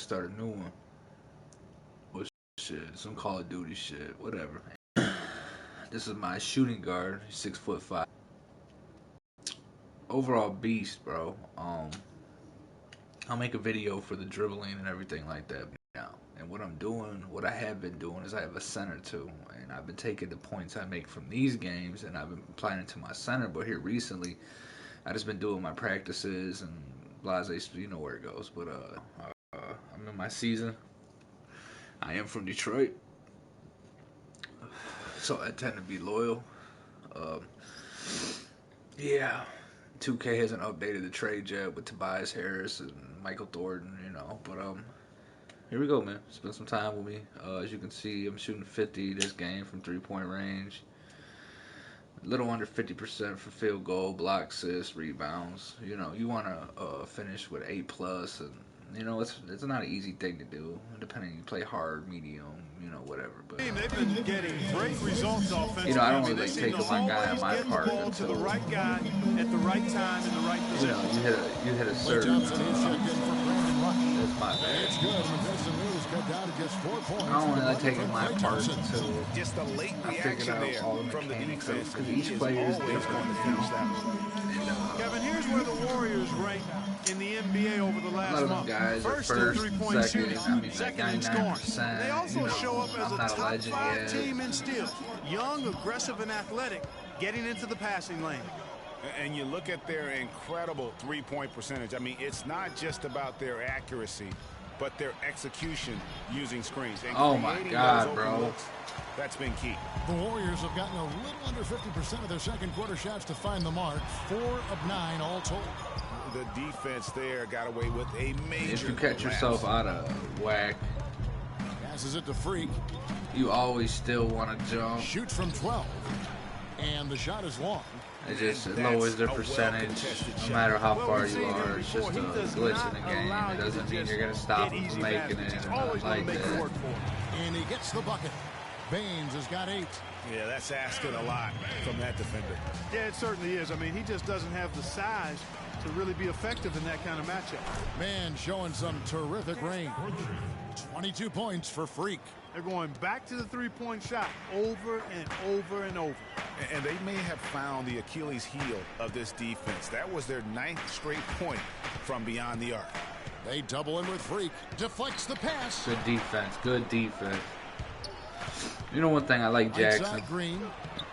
start a new one. What shit? Some Call of Duty shit. Whatever. This is my shooting guard. He's 6'5". Overall beast, bro. I'll make a video for the dribbling and everything like that now. And what I'm doing, what I have been doing, is I have a center too, and I've been taking the points I make from these games and I've been applying it to my center. But here recently, I just been doing my practices and blase, you know where it goes. But I'm in my season. I am from Detroit, so I tend to be loyal. Um, yeah, 2K hasn't updated the trade yet with Tobias Harris and Michael Thornton, you know. But here we go, man. Spend some time with me. As you can see, I'm shooting 50 this game from 3-point range. A little under 50% for field goal, block, assists, rebounds. You know, you want to finish with 8+, and you know it's not an easy thing to do. Depending, you play hard, medium, you know, whatever. But they've been getting great results offensively. You know, I don't really like taking my guy on my part to the right guy at the right time in the right position. You know, you hit a certain. That's my bad. It's good. Lewis cut down to just 4 points. I don't really like taking my part until just a late I figured out all the mechanics of it, because each player is different. Kevin, here's where the Warriors rank in the NBA over the last A lot of them month. guys are First in first, three-point second, shooting, I mean, like second in scoring. 99%. They also you know, show up as I'm a not top legend 5 yet. team in steals. Young, aggressive, and athletic, getting into the passing lane. And you look at their incredible three-point percentage. I mean, it's not just about their accuracy, but their execution using screens. And oh my God, bro. Looks, that's been key. The Warriors have gotten a little under 50% of their second quarter shots to find the mark. 4 of 9 all told. The defense there got away with a major If you catch yourself out of whack, passes it to Freak. you always still want to jump. Shoots from 12. And the shot is long. It lowers their percentage no matter how far you are. It's just a glitch in the game. It doesn't mean you're going to stop them from making it or nothing like that. And he gets the bucket. Baines has got 8. Yeah, that's asking a lot from that defender. Yeah, it certainly is. I mean, he just doesn't have the size to really be effective in that kind of matchup. Man showing some terrific range. 22 points for Freak. They're going back to the three-point shot over and over and over. And they may have found the Achilles heel of this defense. That was their 9th straight point from beyond the arc. They double in with Freak. Deflects the pass. Good defense. Good defense. You know one thing I like Jackson. Green,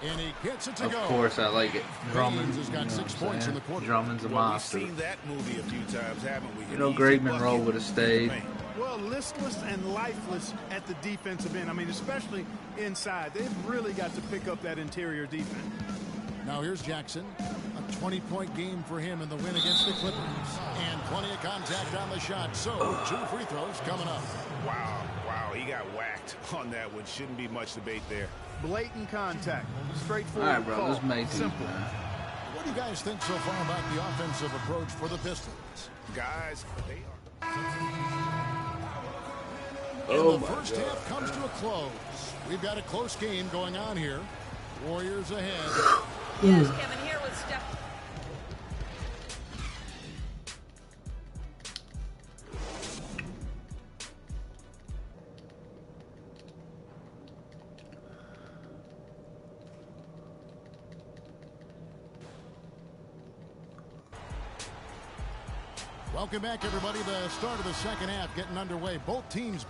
and he gets it to of go. Course I like it. Drummond has got 6 points in the quarter. Drummond's a monster. We've seen that movie a few times, haven't we? You know, Greg Monroe would have stayed. Well, listless and lifeless at the defensive end. I mean, especially inside. They've really got to pick up that interior defense. Now here's Jackson. A 20-point game for him in the win against the Clippers. And plenty of contact on the shot. So, 2 free throws coming up. Wow, he got whacked on that one. Shouldn't be much debate there. Blatant contact. Straightforward. All right, bro, let's make these, simple. What do you guys think so far about the offensive approach for the Pistons? Guys, they are... And the first half comes to a close. We've got a close game going on here. Warriors ahead. Yes, Kevin, here with Steph. Welcome back, everybody. The start of the second half getting underway. Both teams.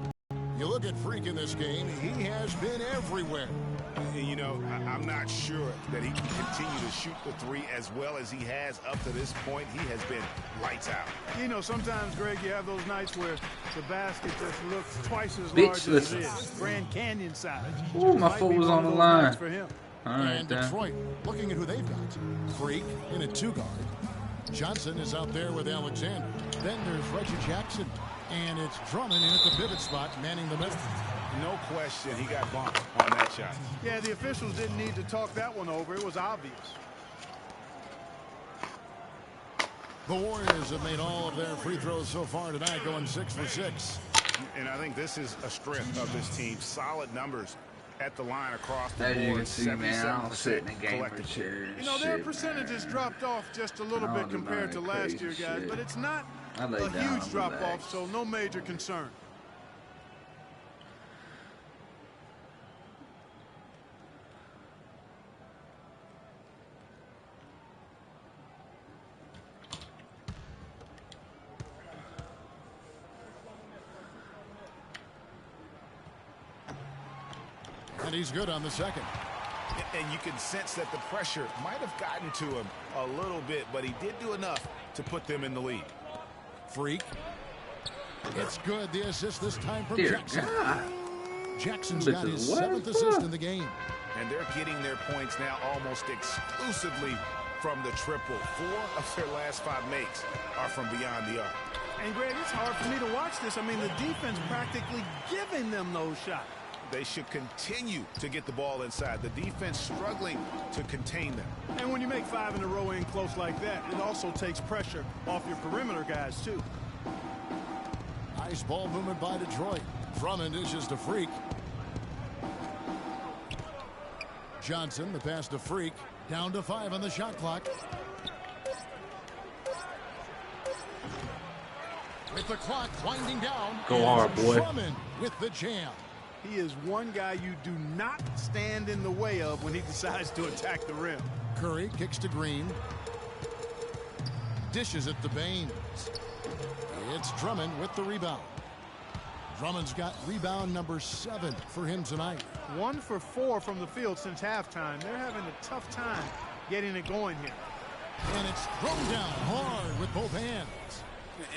You look at Freak in this game, he has been everywhere. You know, I'm not sure that he can continue to shoot the three as well as he has up to this point. He has been lights out. You know, sometimes, Greg, you have those nights where the basket just looks twice as large as it is. Grand Canyon size. Ooh, my foot was on the line. For him. All right, and Detroit, looking at who they've got. Freak in a 2-guard. Johnson is out there with Alexander. Then there's Reggie Jackson. And it's Drummond in at the pivot spot, manning the middle. No question, he got bumped on that shot. Yeah, the officials didn't need to talk that one over. It was obvious. The Warriors have made all of their free throws so far tonight, going 6 for 6. And I think this is a strength of this team. Solid numbers at the line across the board. As you can see, man, I don't sit in the game for cheers. You know, their percentages dropped off just a little bit compared to last year, guys, but it's not I lay A down. huge drop-off, so no major concern. And he's good on the second. And you can sense that the pressure might have gotten to him a little bit, but he did do enough to put them in the lead. Freak. It's good. The assist this time from Dear Jackson. God. Jackson's This got is his what? 7th assist in the game. And they're getting their points now almost exclusively from the triple. 4 of their last 5 makes are from beyond the arc. And, Greg, it's hard for me to watch this. I mean, the defense practically giving them those shots. They should continue to get the ball inside. The defense struggling to contain them. And when you make 5 in a row in close like that, it also takes pressure off your perimeter guys, too. Nice ball movement by Detroit. Drummond dishes to Freak. Johnson, the pass to Freak. Down to 5 on the shot clock. With the clock winding down. Go hard, boy. Drummond with the jam. He is one guy you do not stand in the way of when he decides to attack the rim. Curry kicks to Green. Dishes it to Baines. It's Drummond with the rebound. Drummond's got rebound number 7 for him tonight. 1 for 4 from the field since halftime. They're having a tough time getting it going here. And it's thrown down hard with both hands.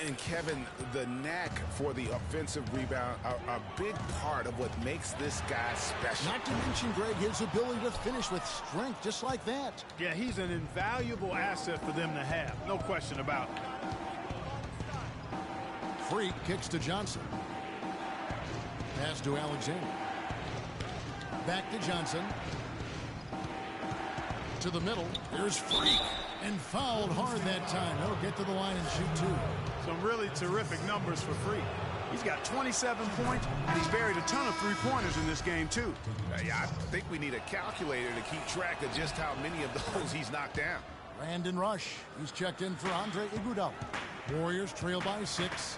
And Kevin, the knack for the offensive rebound are a big part of what makes this guy special. Not to mention, Greg, his ability to finish with strength just like that. Yeah, he's an invaluable asset for them to have. No question about it. Freak kicks to Johnson. Pass to Alexander. Back to Johnson. To the middle. There's Freak. And fouled hard that time. He'll get to the line and shoot 2. Some really terrific numbers for Freak. He's got 27 points, and he's buried a ton of three-pointers in this game, too. Yeah, I think we need a calculator to keep track of just how many of those he's knocked down. Brandon Rush. He's checked in for Andre Iguodala. Warriors trail by 6.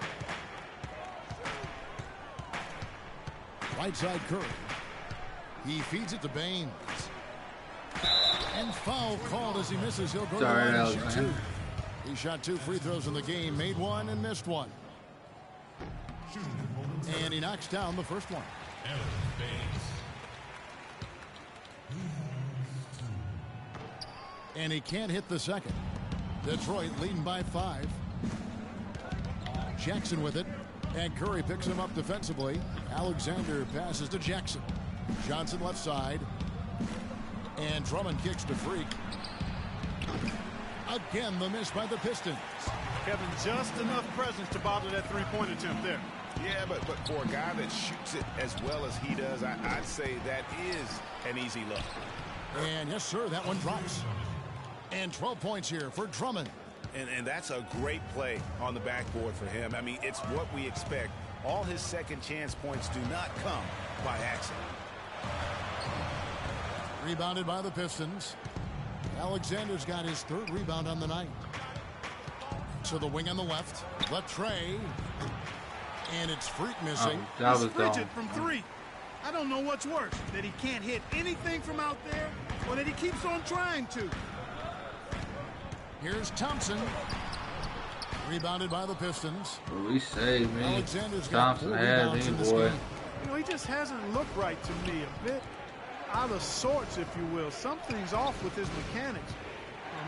Right side Curry. He feeds it to Baines. And foul called as he misses. He'll go to the line and shoot 2. He shot 2 free throws in the game, made 1 and missed 1. And he knocks down the first one. And he can't hit the second. Detroit leading by 5. Jackson with it. And Curry picks him up defensively. Alexander passes to Jackson. Johnson left side. And Drummond kicks to Freak. Again, the miss by the Pistons. Kevin, just enough presence to bother that three-point attempt there. Yeah, but for a guy that shoots it as well as he does, I'd say that is an easy look. And yes, sir, that one drops. And 12 points here for Drummond. And that's a great play on the backboard for him. I mean, it's what we expect. All his second chance points do not come by accident. Rebounded by the Pistons. Alexander's got his 3rd rebound on the night. To the wing on the left. Latrey. And it's Freak missing. Oh, that was Frigid dumb. from 3. I don't know what's worse, that he can't hit anything from out there, or that he keeps on trying to. Here's Thompson. Rebounded by the Pistons. What we say, man. Alexander's got 4 Thompson has rebounds him, in this boy. game. You know, he just hasn't looked right to me. A bit out of sorts, if you will. Something's off with his mechanics,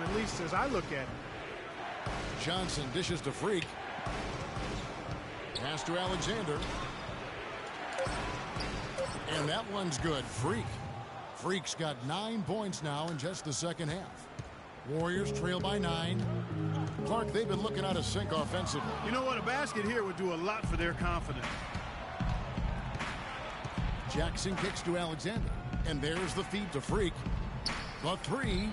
at least as I look at it. Johnson dishes to Freak. Pass to Alexander. And that one's good. Freak. Freak's got 9 points now in just the second half. Warriors trail by 9. Clark, they've been looking out of sync offensively. You know what? A basket here would do a lot for their confidence. Jackson kicks to Alexander. And there's the feed to Freak. The 3.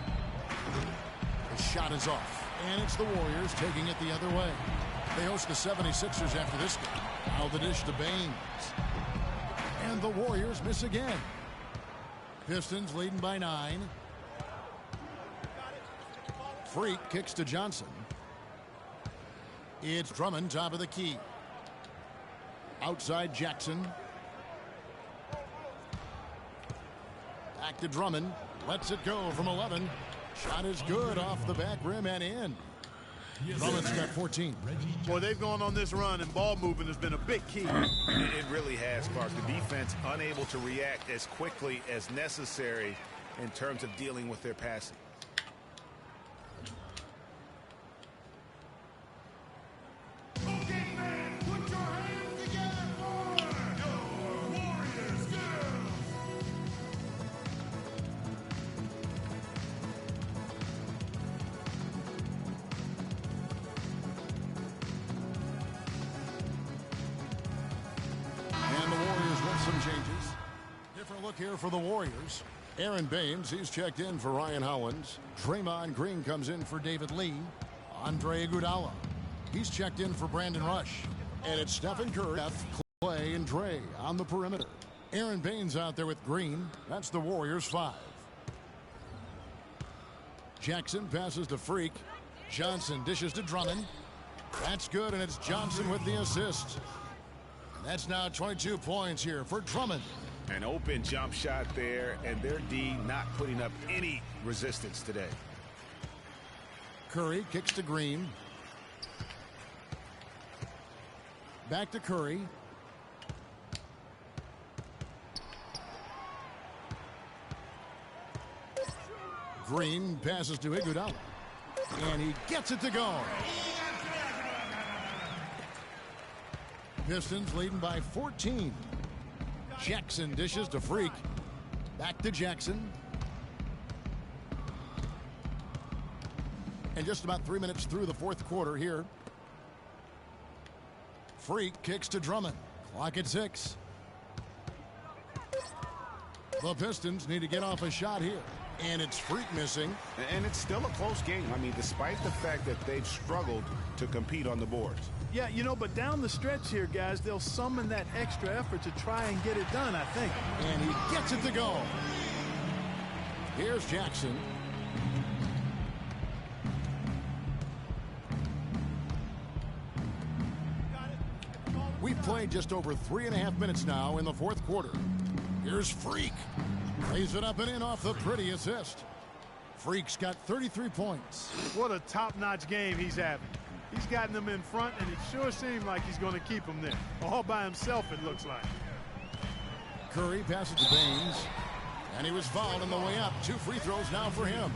The shot is off. And it's the Warriors taking it the other way. They host the 76ers after this game. Now the dish to Baines. And the Warriors miss again. Pistons leading by 9. Freak kicks to Johnson. It's Drummond, top of the key. Outside Jackson. Back to Drummond. Lets it go from 11. Shot is good off the back rim and in. Drummond's got 14. Boy, they've gone on this run, and ball movement has been a big key. It really has, Clark. The defense unable to react as quickly as necessary in terms of dealing with their passing. Changes. Different look here for the Warriors. Aaron Baines, he's checked in for Ryan Hollins. Draymond Green comes in for David Lee. Andre Iguodala, he's checked in for Brandon Rush. And it's Stephen Curry, Clay, and Dre on the perimeter. Aaron Baines out there with Green. That's the Warriors 5. Jackson passes to Freak. Johnson dishes to Drummond. That's good, and it's Johnson with the assist. That's now 22 points here for Drummond. An open jump shot there, and their D not putting up any resistance today. Curry kicks to Green. Back to Curry. Green passes to Iguodala. And he gets it to go. Pistons leading by 14. Jackson dishes to Freak. Back to Jackson. And just about 3 minutes through the fourth quarter here. Freak kicks to Drummond. Clock at 6. The Pistons need to get off a shot here. And it's Freak missing. And it's still a close game. I mean, despite the fact that they've struggled to compete on the boards. Yeah, you know, but down the stretch here, guys, they'll summon that extra effort to try and get it done, I think. And he gets it to go. Here's Jackson. We've played just over 3.5 minutes now in the fourth quarter. Here's Freak. Lays it up and in off the pretty assist. Freak's got 33 points. What a top-notch game he's having. He's gotten them in front, and it sure seemed like he's going to keep them there. All by himself, it looks like. Curry passes to Baines. And he was fouled on the way up. 2 free throws now for him.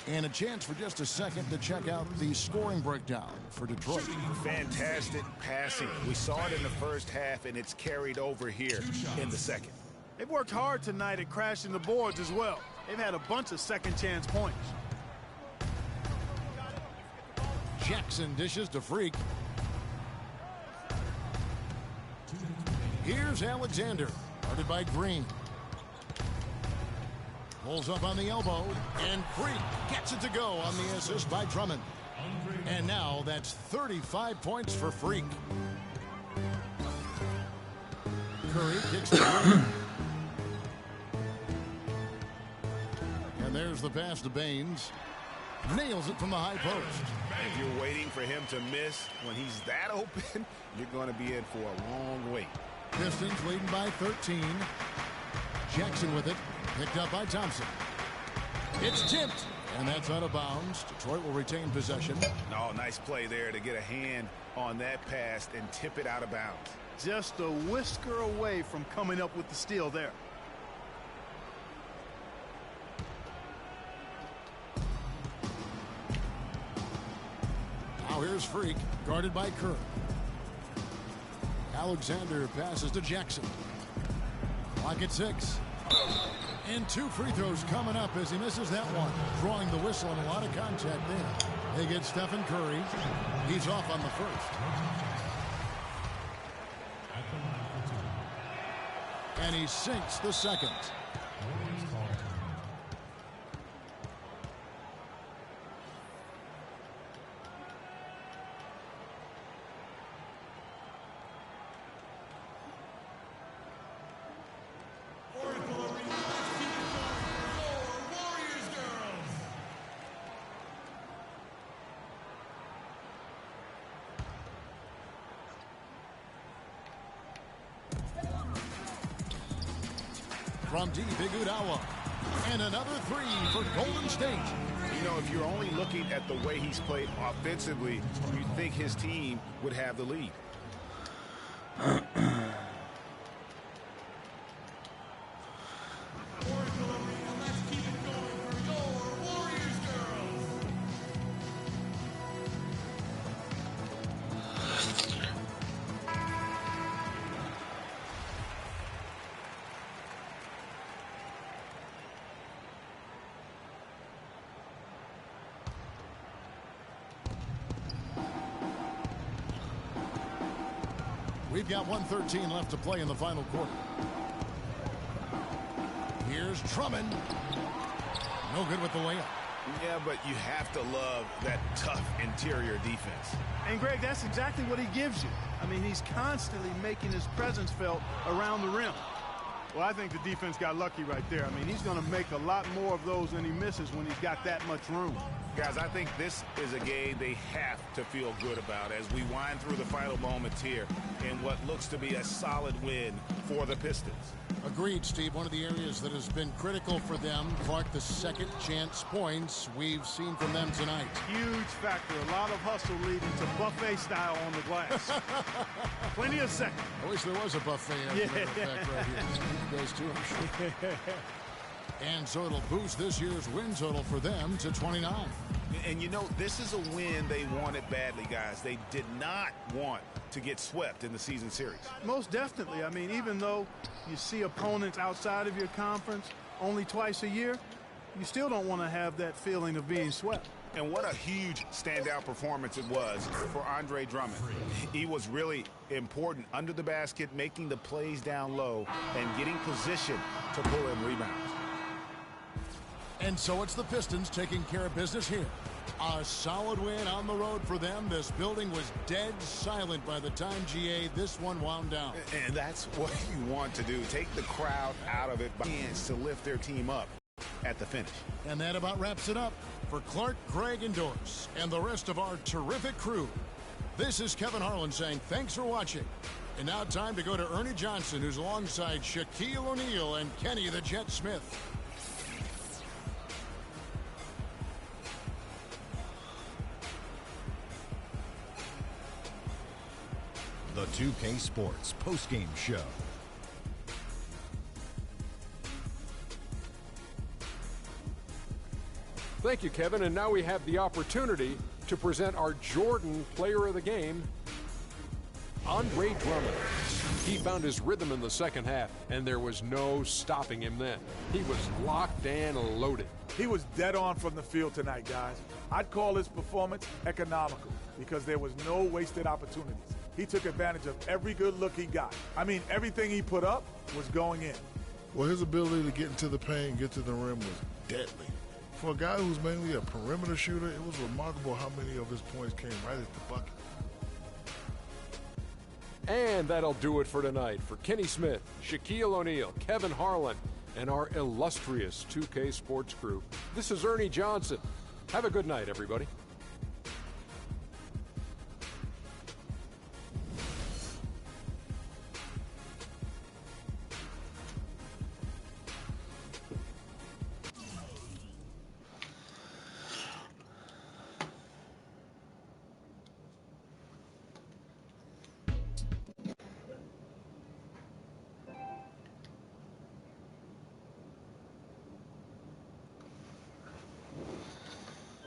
And a chance for just a second to check out the scoring breakdown for Detroit. Fantastic passing. We saw it in the first half, and it's carried over here in the second. They've worked hard tonight at crashing the boards as well. They've had a bunch of second-chance points. Jackson dishes to Freak. Here's Alexander, guarded by Green. Pulls up on the elbow, and Freak gets it to go on the assist by Drummond. And now that's 35 points for Freak. Curry kicks to Green. And there's the pass to Baines. Nails it from the high post. If you're waiting for him to miss when he's that open, you're going to be in for a long wait. Pistons leading by 13. Jackson with it. Picked up by Thompson. It's tipped. And that's out of bounds. Detroit will retain possession. Oh, nice play there to get a hand on that pass and tip it out of bounds. Just a whisker away from coming up with the steal there. Now here's Freak, guarded by Kerr. Alexander passes to Jackson. Clock at 6. And 2 free throws coming up as he misses that one. Drawing the whistle and a lot of contact there. They get Stephen Curry. He's off on the first. And he sinks the second. From deep, Iguodala. And another three for Golden State. You know, if you're only looking at the way he's played offensively, you'd think his team would have the lead. We've got 1:13 left to play in the final quarter. Here's Drummond. No good with the layup. Yeah, but you have to love that tough interior defense. And, Greg, that's exactly what he gives you. I mean, he's constantly making his presence felt around the rim. Well, I think the defense got lucky right there. I mean, he's going to make a lot more of those than he misses when he's got that much room. Guys, I think this is a game they have to feel good about as we wind through the final moments here in what looks to be a solid win for the Pistons. Agreed, Steve. One of the areas that has been critical for them, Clark, the second chance points we've seen from them tonight. Huge factor. A lot of hustle leading to buffet style on the glass. Plenty of seconds. I wish there was a buffet effect right here. You guys too, I'm sure. And so it'll boost this year's win total for them to 29. And you know, this is a win they wanted badly, guys. They did not want to get swept in the season series. Most definitely. I mean, even though you see opponents outside of your conference only twice a year, you still don't want to have that feeling of being swept. And what a huge standout performance it was for Andre Drummond. He was really important under the basket, making the plays down low and getting position to pull in rebounds. And so it's the Pistons taking care of business here. A solid win on the road for them. This building was dead silent by the time, GA, this one wound down. And that's what you want to do. Take the crowd out of it by chance to lift their team up at the finish. And that about wraps it up for Clark, Greg, and Doris, and the rest of our terrific crew. This is Kevin Harlan saying thanks for watching. And now time to go to Ernie Johnson, who's alongside Shaquille O'Neal and Kenny the Jet Smith. The 2K Sports postgame show. Thank you, Kevin. And now we have the opportunity to present our Jordan Player of the Game, Andre Drummond. He found his rhythm in the second half, and there was no stopping him then. He was locked and loaded. He was dead on from the field tonight, guys. I'd call his performance economical because there was no wasted opportunities. He took advantage of every good look he got. I mean, everything he put up was going in. Well, his ability to get into the paint, get to the rim was deadly. For a guy who's mainly a perimeter shooter, it was remarkable how many of his points came right at the bucket. And that'll do it for tonight. For Kenny Smith, Shaquille O'Neal, Kevin Harlan, and our illustrious 2K Sports crew, this is Ernie Johnson. Have a good night, everybody.